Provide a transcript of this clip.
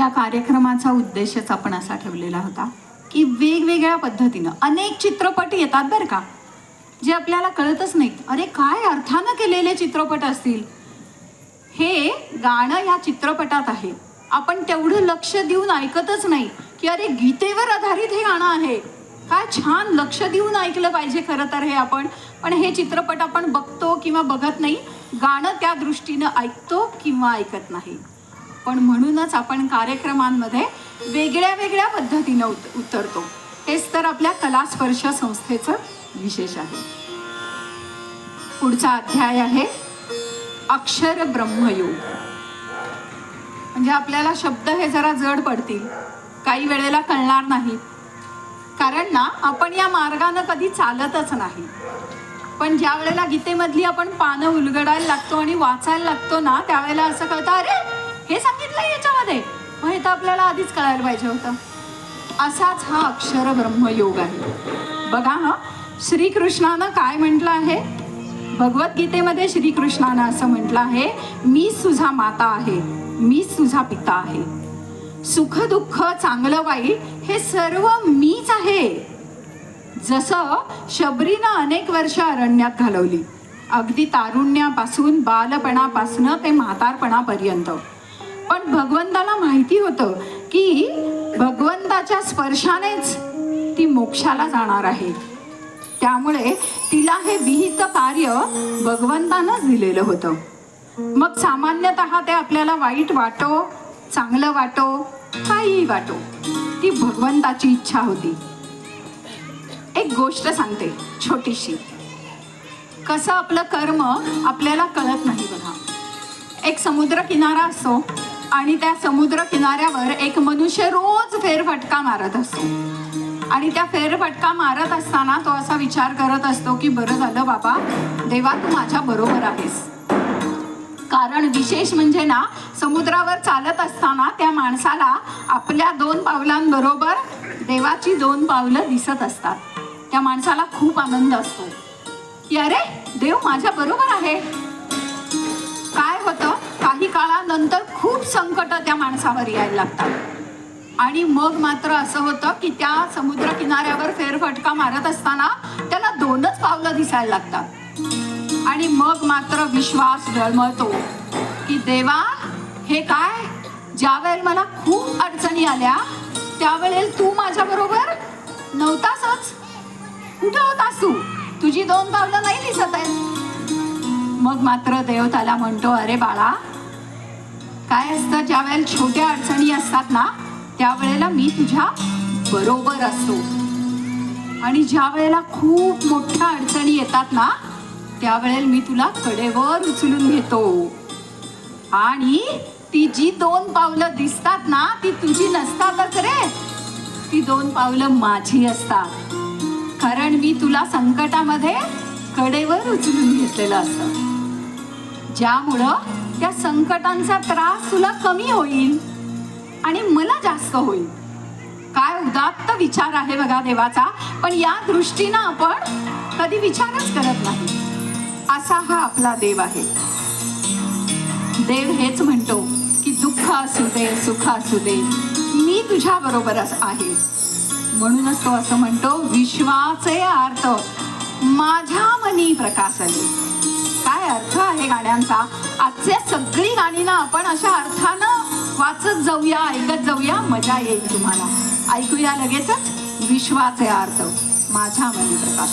या कार्यक्रमाचा उद्देशच आपण असा ठेवलेला होता की वेगवेगळ्या पद्धतीनं अनेक चित्रपट येतात बरं का, जे आपल्याला कळतच नाहीत. अरे काय अर्थानं केलेले चित्रपट असतील. हे गाणं या चित्रपटात आहे, आपण तेवढं लक्ष देऊन ऐकतच नाही की अरे गीतेवर आधारित हे गाणं आहे, काय छान लक्ष देऊन ऐकलं पाहिजे खरं तर हे आपण. पण हे चित्रपट आपण बघतो किंवा बघत नाही, गाणं त्या दृष्टीनं ऐकतो किंवा ऐकत नाही. पण म्हणूनच आपण कार्यक्रमांमध्ये वेगळ्या वेगळ्या पद्धतीनं उतरतो. हेच तर आपल्या कलास्पर्श संस्थेचं विशेष आहे. पुढचा अध्याय आहे अक्षर ब्रह्मयोग. म्हणजे आपल्याला शब्द हे जरा जड पडतील, काही वेळेला कळणार नाही, कारण ना आपण या मार्गानं कधी चालतच नाही. पण ज्या वेळेला गीतेमधली आपण पानं उलगडायला लागतो आणि वाचायला लागतो ना, त्यावेळेला असं कळतं अरे हे सांगितलंय याच्यामध्ये, मग हे तर आपल्याला आधीच कळायला पाहिजे होतं. असाच हा अक्षर ब्रह्मयोग आहे. बघा हा, श्रीकृष्णानं काय म्हटलं आहे भगवद्गीतेमध्ये. श्रीकृष्णानं असं म्हटलं आहे, मीच तुझा माता आहे, मीच तुझा पिता आहे. सुख दुःख चांगलं वाईट हे सर्व मीच आहे. जसं शबरीनं अनेक वर्ष अरण्यात घालवली, अगदी तारुण्यापासून बालपणापासून ते म्हातारपणापर्यंत. पण भगवंताला माहिती होतं की भगवंताच्या स्पर्शानेच ती मोक्षाला जाणार आहे. त्यामुळे तिला हे विहित कार्य भगवंतानंच दिलेलं होतं. मग सामान्यतः ते आपल्याला वाईट वाटो, चांगलं वाटो, काहीही वाटो, ती भगवंताची इच्छा होती. एक गोष्ट सांगते छोटीशी, कसं आपलं कर्म आपल्याला कळत नाही बघा. एक समुद्र किनारा असतो आणि त्या समुद्र किनाऱ्यावर एक मनुष्य रोज फेरफटका मारत असतो. आणि त्या फेरफटका मारत असताना तो असा विचार करत असतो की बरं झालं बाबा देवा, तू माझ्या बरोबर आहेस. कारण विशेष म्हणजे ना, समुद्रावर चालत असताना त्या माणसाला आपल्या 2 पावलांबरोबर देवाची 2 पावलं दिसत असतात. त्या माणसाला खूप आनंद असतो की अरे देव माझ्या बरोबर आहे. काय होतं, काही काळानंतर खूप संकट त्या माणसावर यायला लागतात. आणि मग मात्र असं होतं की त्या समुद्र किनाऱ्यावर फेरफटका मारत असताना त्याला 2च पावलं दिसायला लागतात. आणि मग मात्र विश्वास डळमळतो की देवा हे काय, ज्या वेळेला मला खूप अडचणी आल्या त्यावेळेला तू माझ्या बरोबर नव्हतासच. कुठं होतास तू, तुझी 2 पावलं नाही दिसत आहेत. मग मात्र देव त्याला म्हणतो, अरे बाळा काय असतं, ज्या वेळेला छोट्या अडचणी असतात ना त्यावेळेला मी तुझ्या बरोबर असतो, आणि ज्या वेळेला खूप मोठ्या अडचणी येतात ना त्यावेळेला मी तुला कडेवर उचलून घेतो. आणि ती जी 2 पावलं दिसतात ना ती तुझी नसतातच रे, ती 2 पावलं माझी असतात. कारण मी तुला संकटामध्ये कडेवर उचलून घेतलेलं असतं, ज्यामुळं त्या संकटांचा त्रास तुला कमी होईल आणि मला जास्त होईल. काय उदात्त विचार आहे बघा देवाचा. पण या दृष्टीनं आपण कधी विचारच करत नाही. असा हा आपला देव आहे. देव हेच म्हणतो की दुःख असू दे, सुख असू दे, मी तुझ्या बरोबर आहे. म्हणूनच तो असं म्हणतो, विश्वाचे अर्थ माझ्या मनी प्रकाशले. काय अर्थ आहे गाण्यांचा. आजच्या सगळी गाणी ना आपण अशा अर्थानं वाचत जाऊया, ऐकत जाऊया, मजा येईल तुम्हाला. ऐकूया लगेचच. विश्वाचे अर्थ माझ्या मनी प्रकाश.